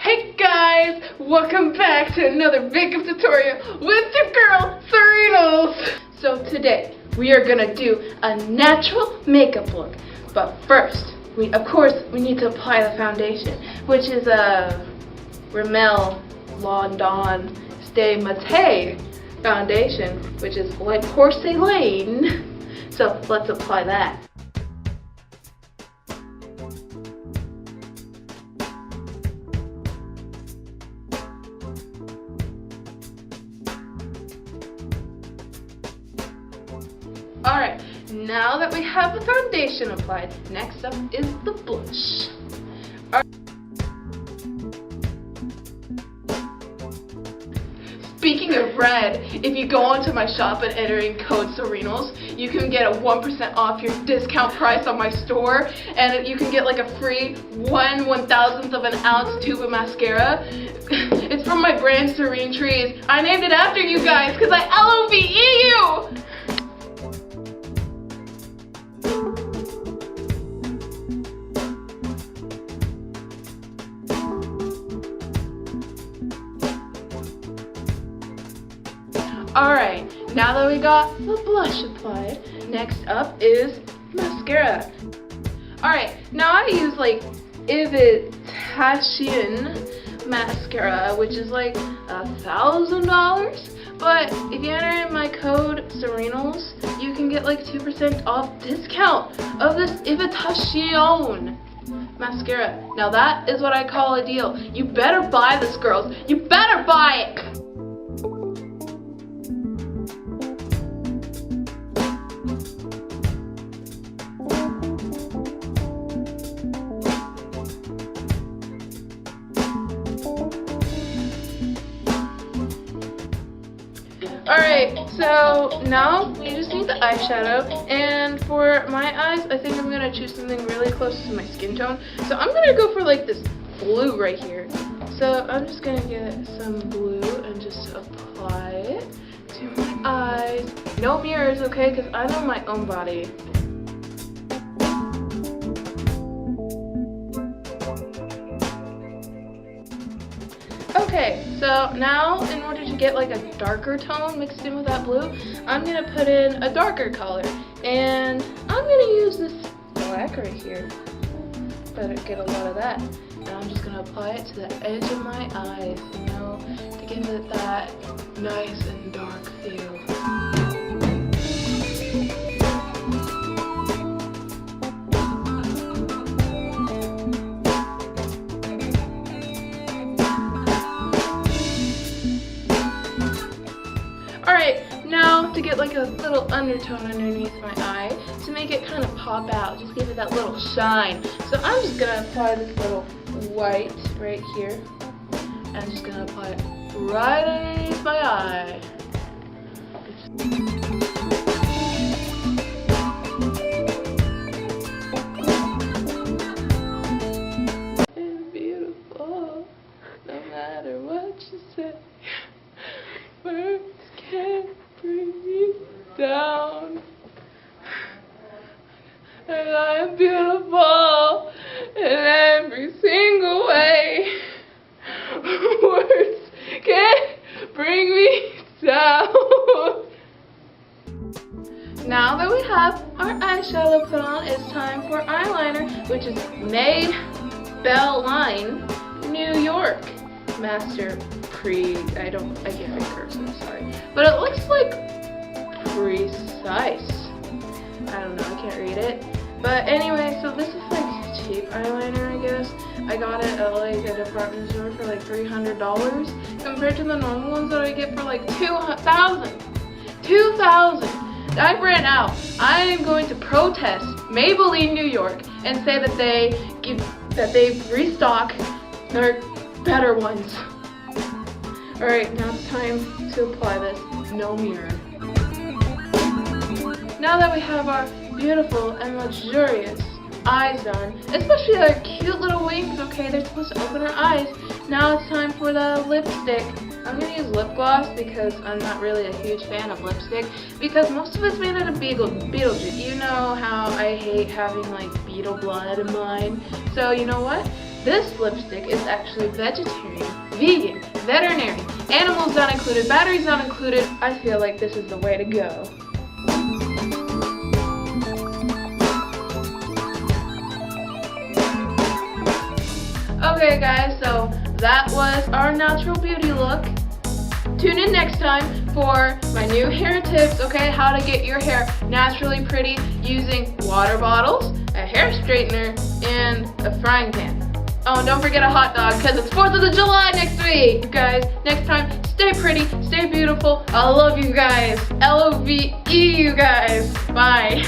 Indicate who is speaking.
Speaker 1: Hey guys, welcome back to another makeup tutorial with your girl, Serenelz. So today, we are gonna do a natural makeup look. But first, of course, we need to apply the foundation, which is a Rimmel London Stay Matte foundation, which is like porcelain. So let's apply that. Alright, now that we have the foundation applied, next up is the blush. Speaking of red, if you go onto my shop and enter in code Serenelz, you can get a 1% off your discount price on my store, and you can get like a free 1/1000th of an ounce tube of mascara. It's from my brand Serene Trees. I named it after you guys because I LOVE you! Alright, now that we got the blush applied, next up is mascara. Alright, now I use like imitation mascara, which is like $1,000. But if you enter in my code Serenelz, you can get like 2% off discount of this imitation mascara. Now that is what I call a deal. You better buy this, girls. You better buy it. Alright, so now you just need the eyeshadow, and for my eyes, I think I'm going to choose something really close to my skin tone. So I'm going to go for like this blue right here. So I'm just going to get some blue and just apply it to my eyes. No mirrors, okay, because I know my own body. Okay, so now in order to get like a darker tone mixed in with that blue, I'm going to put in a darker color. And I'm going to use this black right here. Better get a lot of that. And I'm just going to apply it to the edge of my eyes, you know, to give it that nice and dark feel. Alright, now to get like a little undertone underneath my eye, to make it kind of pop out, just give it that little shine. So I'm just going to apply this little white right here, and I'm just going to apply it right underneath my eye. It's beautiful, no matter what you say. Words can't bring me down, and I am beautiful in every single way. Words can't bring me down. Now that we have our eyeshadow put on, it's time for eyeliner, which is Made Belline New York Master I can't read cursive, I'm sorry. But it looks like precise. I don't know, I can't read it. But anyway, so this is like cheap eyeliner, I guess. I got it at like a department store for like $300 compared to the normal ones that I get for like $2,000. I ran out. I am going to protest Maybelline New York and say that they restock their better ones. Alright, now it's time to apply this. No mirror. Now that we have our beautiful and luxurious eyes done, especially our cute little wings, okay, they're supposed to open our eyes. Now it's time for the lipstick. I'm going to use lip gloss because I'm not really a huge fan of lipstick because most of it's made out of Beetlejuice. You know how I hate having like beetle blood in mine. So you know what? this lipstick is actually vegetarian, vegan, veterinarian, animals not included, batteries not included. I feel like this is the way to go. Okay guys, so that was our natural beauty look. Tune in next time for my new hair tips, okay? How to get your hair naturally pretty using water bottles, a hair straightener, and a frying pan. Oh, and don't forget a hot dog because it's 4th of July next week. You guys, next time, stay pretty, stay beautiful. I love you guys. LOVE you guys. Bye.